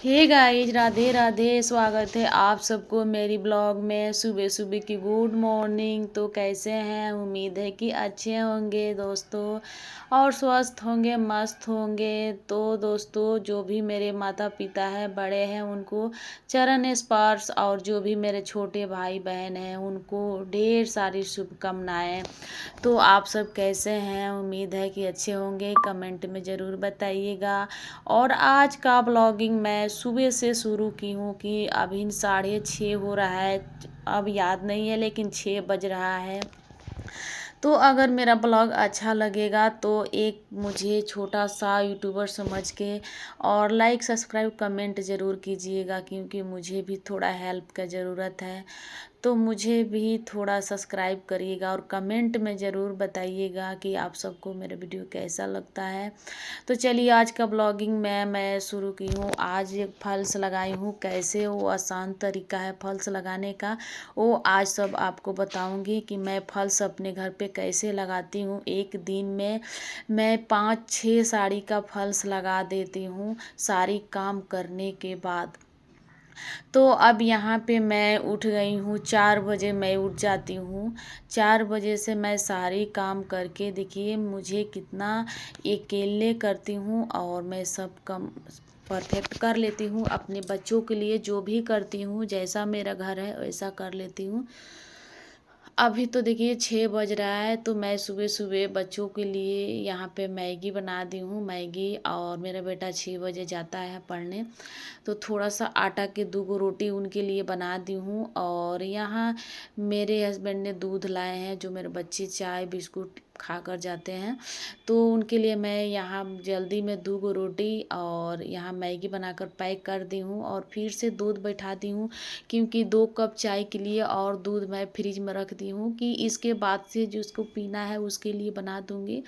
Hey guys, Radhe Radhe. स्वागत है आप सबको मेरी ब्लॉग में। सुबह सुबह की गुड मॉर्निंग। तो कैसे हैं? उम्मीद है कि अच्छे होंगे दोस्तों और स्वस्थ होंगे, मस्त होंगे। तो दोस्तों, जो भी मेरे माता पिता हैं, बड़े हैं, उनको चरण स्पर्श, और जो भी मेरे छोटे भाई बहन हैं उनको ढेर सारी शुभकामनाएं। तो आप सब कैसे हैं? उम्मीद है कि अच्छे होंगे। कमेंट में ज़रूर बताइएगा। और आज का ब्लॉगिंग मैं सुबह से शुरू की हूँ कि अभी 6:30 हो रहा है। अब याद नहीं है, लेकिन 6 बज रहा है। तो अगर मेरा ब्लॉग अच्छा लगेगा तो एक मुझे छोटा सा यूट्यूबर समझ के और लाइक सब्सक्राइब कमेंट ज़रूर कीजिएगा, क्योंकि मुझे भी थोड़ा हेल्प का ज़रूरत है। तो मुझे भी थोड़ा सब्सक्राइब करिएगा और कमेंट में ज़रूर बताइएगा कि आप सबको मेरा वीडियो कैसा लगता है। तो चलिए, आज का ब्लॉगिंग मैं शुरू की हूँ। आज एक फल्स लगाई हूँ, कैसे वो आसान तरीका है फल्स लगाने का, वो आज सब आपको बताऊंगी कि मैं फल्स अपने घर पे कैसे लगाती हूँ। एक दिन में मैं 5-6 साड़ी का फल्स लगा देती हूँ सारी काम करने के बाद। तो अब यहाँ पे मैं उठ गई हूँ, 4 बजे मैं उठ जाती हूँ। 4 बजे से मैं सारी काम करके, देखिए मुझे कितना अकेले करती हूँ और मैं सब काम परफेक्ट कर लेती हूँ। अपने बच्चों के लिए जो भी करती हूँ, जैसा मेरा घर है वैसा कर लेती हूँ। अभी तो देखिए 6 बज रहा है, तो मैं सुबह सुबह बच्चों के लिए यहाँ पे मैगी बना दी हूँ, मैगी। और मेरा बेटा 6 बजे जाता है पढ़ने, तो थोड़ा सा आटा के 2 रोटी उनके लिए बना दी हूँ। और यहाँ मेरे हस्बैंड ने दूध लाए हैं, जो मेरे बच्चे चाय बिस्कुट खा कर जाते हैं, तो उनके लिए मैं यहाँ जल्दी में 2 रोटी और यहाँ मैगी बनाकर पैक कर दी हूँ। और फिर से दूध बैठा दी हूँ, क्योंकि 2 कप चाय के लिए और दूध मैं फ्रिज में रख दी हूँ कि इसके बाद से जिसको पीना है उसके लिए बना दूँगी।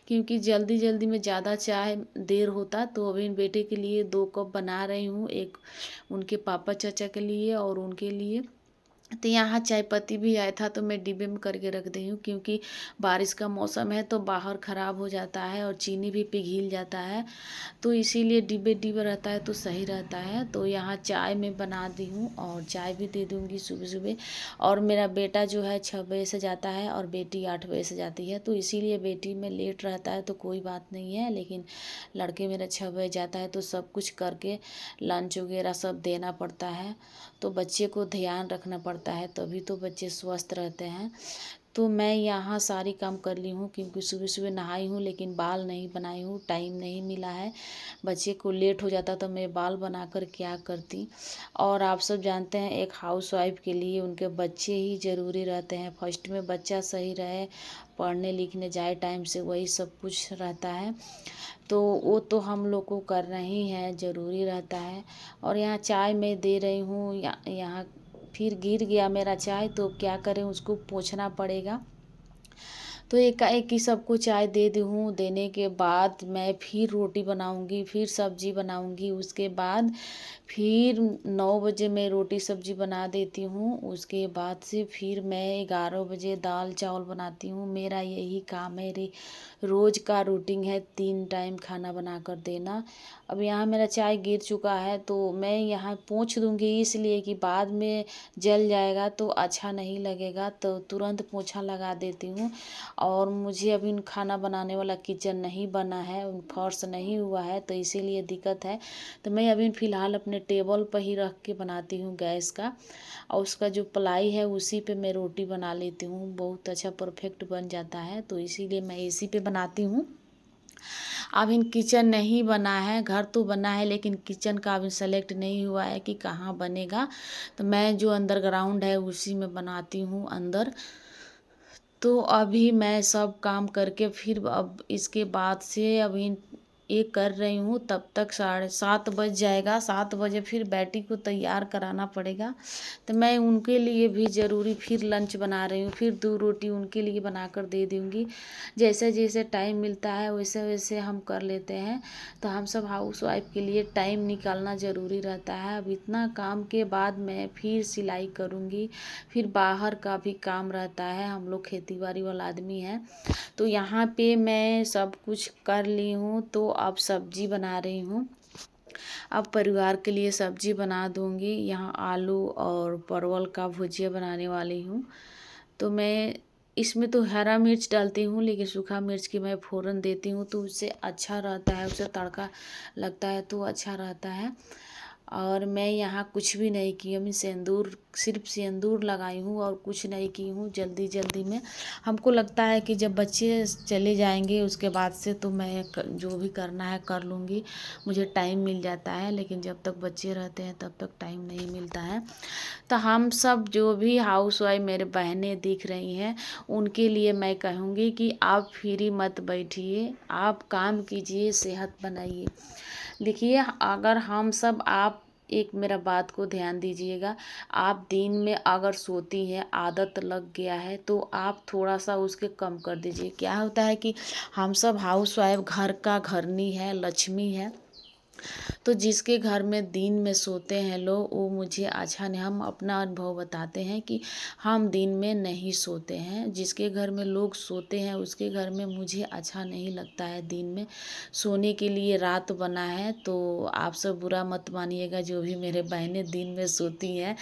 क्योंकि जल्दी जल्दी में ज़्यादा चाय देर होता, तो अभी बेटे के लिए 2 कप बना रही हूँ, एक उनके पापा चाचा के लिए और उनके लिए। तो यहाँ चाय पत्ती भी आया था, तो मैं डिब्बे में करके रख दी हूँ, क्योंकि बारिश का मौसम है तो बाहर ख़राब हो जाता है और चीनी भी पिघल जाता है, तो इसीलिए डिब्बे डिब्बे रहता है तो सही रहता है। तो यहाँ चाय मैं बना दी हूँ और चाय भी दे दूँगी सुबह सुबह। और मेरा बेटा जो है 6 बजे से जाता है और बेटी 8 बजे से जाती है, तो इसीलिए बेटी में लेट रहता है तो कोई बात नहीं है, लेकिन लड़के मेरा 6 बजे जाता है, तो सब कुछ करके लंच वगैरह सब देना पड़ता है। तो बच्चे को ध्यान रखना पड़ता है, तभी तो बच्चे स्वस्थ रहते हैं। तो मैं यहाँ सारी काम कर ली हूँ, क्योंकि सुबह सुबह नहाई हूँ लेकिन बाल नहीं बनाई हूँ, टाइम नहीं मिला है। बच्चे को लेट हो जाता तो मैं बाल बनाकर क्या करती। और आप सब जानते हैं, एक हाउसवाइफ के लिए उनके बच्चे ही ज़रूरी रहते हैं। फर्स्ट में बच्चा सही रहे, पढ़ने लिखने जाए टाइम से, वही सब कुछ रहता है। तो वो तो हम लोग को करना ही है, ज़रूरी रहता है। और यहाँ चाय मैं दे रही हूँ, यहाँ फिर गिर गया मेरा चाय, तो क्या करें, उसको पोंछना पड़ेगा। तो एकाएक ही सबको चाय दे दी हूँ। देने के बाद मैं फिर रोटी बनाऊँगी, फिर सब्जी बनाऊँगी। उसके बाद फिर 9 बजे मैं रोटी सब्जी बना देती हूँ। उसके बाद से फिर मैं 11 बजे दाल चावल बनाती हूँ। मेरा यही काम है, रोज़ का रूटीन है, 3 टाइम खाना बना कर देना। अब यहाँ मेरा चाय गिर चुका है, तो मैं यहाँ पोंछ दूँगी, इसलिए कि बाद में जल जाएगा तो अच्छा नहीं लगेगा, तो तुरंत पोंछा लगा देती हूँ। और मुझे अभी खाना बनाने वाला किचन नहीं बना है, फर्श नहीं हुआ है, तो इसीलिए दिक्कत है। तो मैं अभी फ़िलहाल अपने टेबल पर ही रख के बनाती हूँ गैस का, और उसका जो प्लाई है उसी पे मैं रोटी बना लेती हूँ। बहुत अच्छा परफेक्ट बन जाता है, तो इसीलिए मैं इसी पे बनाती हूँ। अभी किचन नहीं बना है, घर तो बना है, लेकिन किचन का अभी सेलेक्ट नहीं हुआ है कि कहाँ बनेगा। तो मैं जो अंडरग्राउंड है उसी में बनाती हूँ अंदर। तो अभी मैं सब काम करके फिर अब इसके बाद से अभी ये कर रही हूँ, तब तक 7:30 बज जाएगा। 7 बजे फिर बेटी को तैयार कराना पड़ेगा, तो मैं उनके लिए भी ज़रूरी फिर लंच बना रही हूँ। फिर 2 रोटी उनके लिए बनाकर दे दूँगी। जैसे जैसे टाइम मिलता है वैसे वैसे हम कर लेते हैं। तो हम सब हाउस वाइफ के लिए टाइम निकालना ज़रूरी रहता है। अब इतना काम के बाद मैं फिर सिलाई करूँगी, फिर बाहर का भी काम रहता है, हम लोग खेती बाड़ी वाला आदमी हैं। तो यहाँ पे मैं सब कुछ कर ली हूँ, तो अब सब्जी बना रही हूँ। अब परिवार के लिए सब्जी बना दूंगी। यहाँ आलू और परवल का भुजिया बनाने वाली हूँ। तो मैं इसमें तो हरा मिर्च डालती हूँ, लेकिन सूखा मिर्च की मैं फ़ोरन देती हूँ तो उससे अच्छा रहता है, उससे तड़का लगता है तो अच्छा रहता है। और मैं यहाँ कुछ भी नहीं की हूँ, मैं सिंदूर सिर्फ सिंदूर लगाई हूँ और कुछ नहीं की हूँ। जल्दी जल्दी में हमको लगता है कि जब बच्चे चले जाएंगे उसके बाद से तो मैं जो भी करना है कर लूँगी, मुझे टाइम मिल जाता है। लेकिन जब तक बच्चे रहते हैं तब तक टाइम नहीं मिलता है। तो हम सब जो भी हाउस वाइफ मेरे बहनें दिख रही हैं, उनके लिए मैं कहूँगी कि आप फ्री मत बैठिए, आप काम कीजिए, सेहत बनाइए। देखिए, अगर हम सब आप एक मेरा बात को ध्यान दीजिएगा, आप दिन में अगर सोती हैं, आदत लग गया है तो आप थोड़ा सा उसके कम कर दीजिए। क्या होता है कि हम सब हाउस वाइफ घर का घरनी है, लक्ष्मी है। तो जिसके घर में दिन में सोते हैं लोग, वो मुझे अच्छा नहीं, हम अपना अनुभव बताते हैं कि हम दिन में नहीं सोते हैं। जिसके घर में लोग सोते हैं उसके घर में मुझे अच्छा नहीं लगता है दिन में सोने के लिए। रात बना है तो आप सब बुरा मत मानिएगा, जो भी मेरे बहनें दिन में सोती हैं।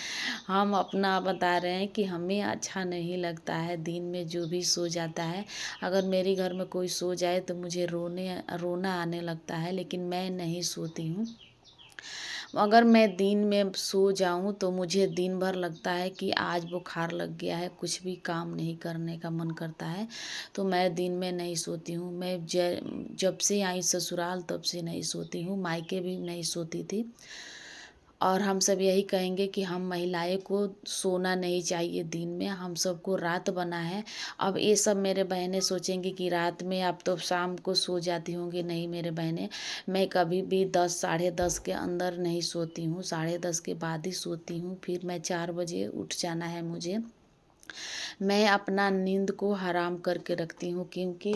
हम अपना बता रहे हैं कि हमें अच्छा नहीं लगता है दिन में जो भी सो जाता है। अगर मेरे घर में कोई सो जाए तो मुझे रोना आने लगता है, लेकिन मैं नहीं सोती हूँ। अगर मैं दिन में सो जाऊं तो मुझे दिन भर लगता है कि आज बुखार लग गया है, कुछ भी काम नहीं करने का मन करता है। तो मैं दिन में नहीं सोती हूँ। मैं जब से आई ससुराल तब से नहीं सोती हूँ, मायके भी नहीं सोती थी। और हम सब यही कहेंगे कि हम महिलाएं को सोना नहीं चाहिए दिन में, हम सबको रात बना है। अब ये सब मेरे बहनें सोचेंगी कि रात में आप तो शाम को सो जाती होंगी। नहीं मेरे बहनें, मैं कभी भी 10 साढ़े 10 के अंदर नहीं सोती हूँ, साढ़े 10 के बाद ही सोती हूँ। फिर मैं 4 बजे उठ जाना है मुझे। मैं अपना नींद को हराम करके रखती हूँ, क्योंकि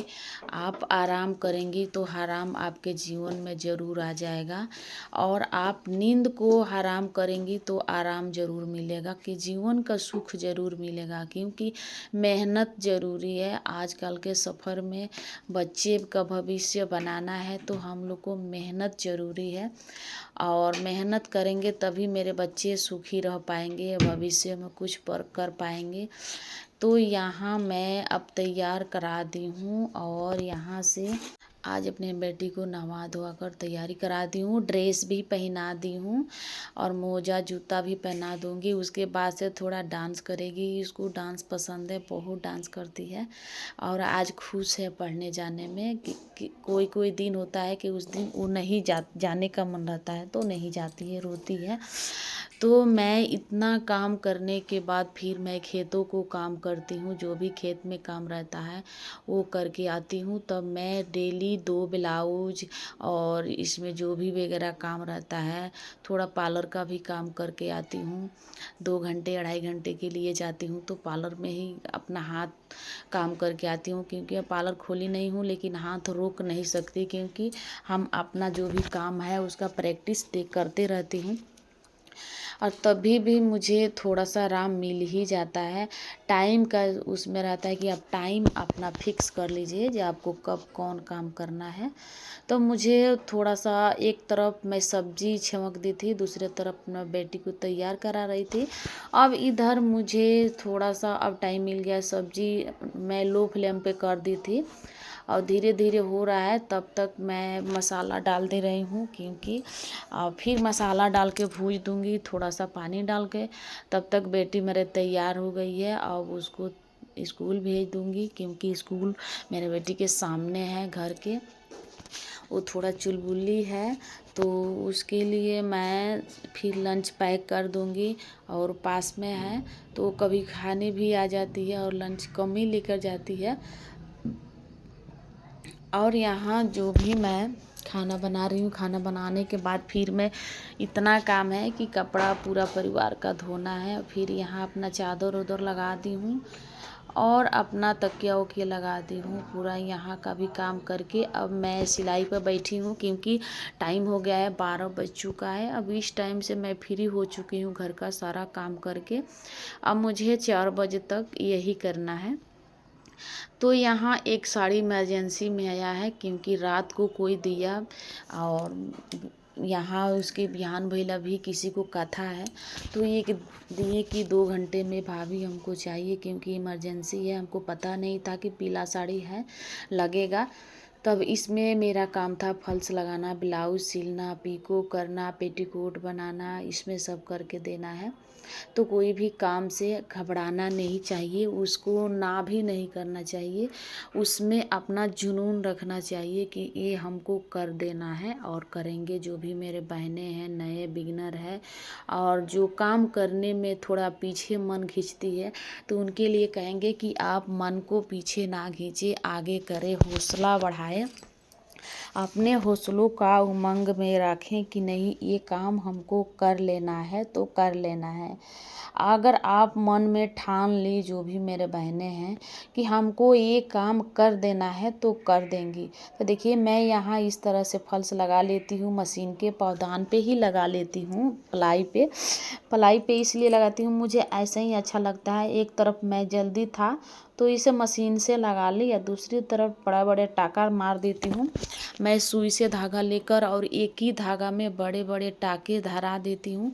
आप आराम करेंगी तो हराम आपके जीवन में ज़रूर आ जाएगा। और आप नींद को हराम करेंगी तो आराम ज़रूर मिलेगा, कि जीवन का सुख ज़रूर मिलेगा। क्योंकि मेहनत ज़रूरी है आजकल के सफ़र में। बच्चे का भविष्य बनाना है तो हम लोग को मेहनत ज़रूरी है, और मेहनत करेंगे तभी मेरे बच्चे सुखी रह पाएंगे, भविष्य में कुछ पर कर पाएंगे। तो यहाँ मैं अब तैयार करा दी हूँ, और यहाँ से आज अपने बेटी को नहवा धोवा कर तैयारी करा दी हूँ, ड्रेस भी पहना दी हूँ और मोजा जूता भी पहना दूँगी। उसके बाद से थोड़ा डांस करेगी, इसको डांस पसंद है, बहुत डांस करती है। और आज खुश है पढ़ने जाने में कि कोई कोई दिन होता है कि उस दिन वो नहीं जाने का मन रहता है तो नहीं जाती है, रोती है। तो मैं इतना काम करने के बाद फिर मैं खेतों को काम करती हूँ, जो भी खेत में काम रहता है वो करके आती हूँ। तब मैं डेली 2 ब्लाउज और इसमें जो भी वगैरह काम रहता है, थोड़ा पार्लर का भी काम करके आती हूँ। 2 घंटे 2.5 घंटे के लिए जाती हूँ तो पार्लर में ही अपना हाथ काम करके आती हूँ। क्योंकि अब पार्लर खोली नहीं हूँ, लेकिन हाथ रोक नहीं सकती, क्योंकि हम अपना जो भी काम है उसका प्रैक्टिस करते रहती हूँ। और तभी भी मुझे थोड़ा सा आराम मिल ही जाता है। टाइम का उसमें रहता है कि आप टाइम अपना फिक्स कर लीजिए कि आपको कब कौन काम करना है। तो मुझे थोड़ा सा एक तरफ मैं सब्जी छौंक दी थी, दूसरे तरफ अपना बेटी को तैयार करा रही थी। अब इधर मुझे थोड़ा सा अब टाइम मिल गया, सब्जी मैं लो फ्लेम पे कर दी थी और धीरे धीरे हो रहा है। तब तक मैं मसाला डाल दे रही हूँ, क्योंकि फिर मसाला डाल के भूज दूँगी थोड़ा सा पानी डाल के। तब तक बेटी मेरे तैयार हो गई है, अब उसको स्कूल भेज दूँगी, क्योंकि स्कूल मेरे बेटी के सामने है घर के। वो थोड़ा चुलबुली है तो उसके लिए मैं फिर लंच पैक कर दूँगी, और पास में है तो कभी खाने भी आ जाती है और लंच कम ही लेकर जाती है। और यहाँ जो भी मैं खाना बना रही हूँ, खाना बनाने के बाद फिर मैं इतना काम है कि कपड़ा पूरा परिवार का धोना है। फिर यहाँ अपना चादर उधर लगा दी हूँ और अपना तकिया वकिया लगा दी हूँ। पूरा यहाँ का भी काम करके अब मैं सिलाई पर बैठी हूँ, क्योंकि टाइम हो गया है, 12 बज चुका है। अब इस टाइम से मैं फ्री हो चुकी हूँ घर का सारा काम करके। अब मुझे 4 बजे तक यही करना है। तो यहाँ एक साड़ी इमरजेंसी में आया है, क्योंकि रात को कोई दिया और यहाँ उसके बिहान भइला भी किसी को कथा है, तो ये दिए कि 2 घंटे में भाभी हमको चाहिए, क्योंकि इमरजेंसी है। हमको पता नहीं था कि पीला साड़ी है लगेगा। तब इसमें मेरा काम था फॉल्स लगाना, ब्लाउज सिलना, पीको करना, पेटीकोट बनाना, इसमें सब करके देना है। तो कोई भी काम से घबराना नहीं चाहिए, उसको ना भी नहीं करना चाहिए। उसमें अपना जुनून रखना चाहिए कि ये हमको कर देना है और करेंगे। जो भी मेरे बहनें हैं, नए बिगिनर है और जो काम करने में थोड़ा पीछे मन खींचती है, तो उनके लिए कहेंगे कि आप मन को पीछे ना खींचे, आगे करें, हौसला बढ़ाएं। अपने हौसलों का उमंग में रखें कि नहीं, ये काम हमको कर लेना है तो कर लेना है। अगर आप मन में ठान ली, जो भी मेरे बहनें हैं, कि हमको ये काम कर देना है तो कर देंगी। तो देखिए मैं यहाँ इस तरह से फॉल्स लगा लेती हूँ, मशीन के पावदान पे ही लगा लेती हूँ, पलाई पे इसलिए लगाती हूँ, मुझे ऐसा ही अच्छा लगता है। एक तरफ मैं जल्दी था तो इसे मशीन से लगा ली, या दूसरी तरफ बड़ा बड़े टाका मार देती हूँ मैं सुई से धागा लेकर, और एक ही धागा में बड़े बड़े टाके धरा देती हूँ।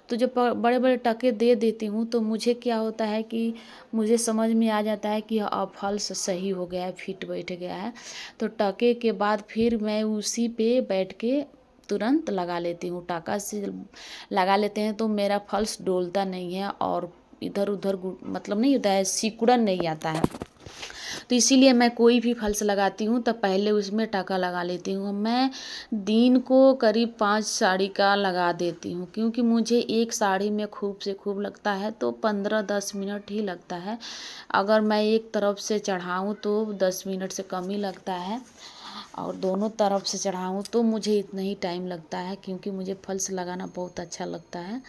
तो जब बड़े बड़े टाके दे देती हूँ तो मुझे क्या होता है कि मुझे समझ में आ जाता है कि अब फॉल्स सही हो गया है, फिट बैठ गया है। तो टाके के बाद फिर मैं उसी पे बैठ के तुरंत लगा लेती हूँ। टाका से लगा लेते हैं तो मेरा फॉल्स डोलता नहीं है और इधर उधर मतलब नहीं होता है, सिकुड़न नहीं आता है। तो इसीलिए मैं कोई भी फॉल्स लगाती हूँ तो पहले उसमें टाका लगा लेती हूँ। मैं दिन को करीब 5 साड़ी का लगा देती हूँ, क्योंकि मुझे एक साड़ी में खूब से खूब लगता है तो 15-10 मिनट ही लगता है। अगर मैं एक तरफ से चढ़ाऊँ तो 10 मिनट से कम ही लगता है, और दोनों तरफ से चढ़ाऊँ तो मुझे इतना ही टाइम लगता है, क्योंकि मुझे फॉल्स लगाना बहुत अच्छा लगता है।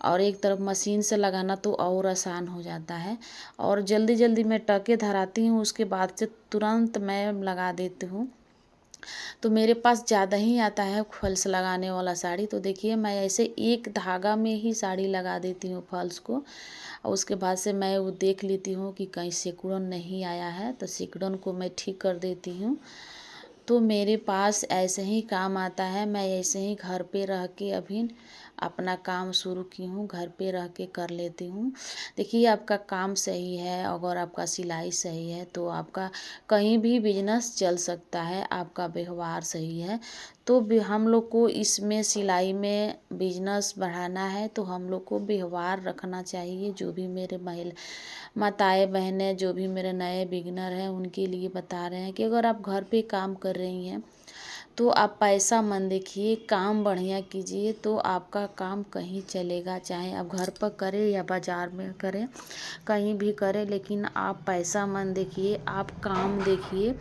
और एक तरफ मशीन से लगाना तो और आसान हो जाता है, और जल्दी जल्दी मैं टाके धराती हूँ, उसके बाद से तुरंत मैं लगा देती हूँ। तो मेरे पास ज़्यादा ही आता है फॉल्स लगाने वाला साड़ी। तो देखिए मैं ऐसे एक धागा में ही साड़ी लगा देती हूँ फॉल्स को, और उसके बाद से मैं वो देख लेती हूँ कि कहीं सिकुड़न नहीं आया है, तो सिकुड़न को मैं ठीक कर देती हूँ। तो मेरे पास ऐसे ही काम आता है। मैं ऐसे ही घर पे रह के अभी अपना काम शुरू की हूँ, घर पे रह के कर लेती हूँ। देखिए आपका काम सही है, अगर आपका सिलाई सही है तो आपका कहीं भी बिजनेस चल सकता है। आपका व्यवहार सही है तो हम लोग को इसमें सिलाई में बिजनेस बढ़ाना है तो हम लोग को व्यवहार रखना चाहिए। जो भी मेरे माताएँ बहनें, जो भी मेरे नए बिगिनर हैं, उनके लिए बता रहे हैं कि अगर आप घर पे काम कर रही हैं तो आप पैसा मत देखिए, काम बढ़िया कीजिए तो आपका काम कहीं चलेगा। चाहे आप घर पर करें या बाज़ार में करें, कहीं भी करें, लेकिन आप पैसा मत देखिए, आप काम देखिए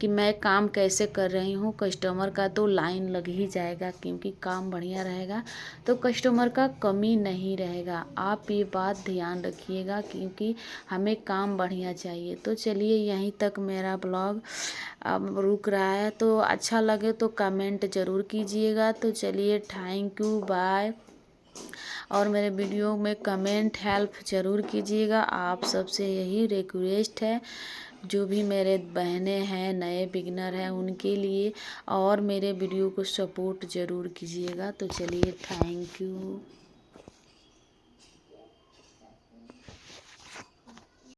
कि मैं काम कैसे कर रही हूँ। कस्टमर का तो लाइन लग ही जाएगा, क्योंकि काम बढ़िया रहेगा तो कस्टमर का कमी नहीं रहेगा। आप ये बात ध्यान रखिएगा, क्योंकि हमें काम बढ़िया चाहिए। तो चलिए यहीं तक मेरा ब्लॉग अब रुक रहा है, तो अच्छा लगे तो कमेंट ज़रूर कीजिएगा। तो चलिए थैंक यू, बाय। और मेरे वीडियो में कमेंट हेल्प ज़रूर कीजिएगा। आप सबसे यही रिक्वेस्ट है, जो भी मेरे बहनें हैं, नए बिगिनर हैं, उनके लिए, और मेरे वीडियो को सपोर्ट ज़रूर कीजिएगा। तो चलिए थैंक यू।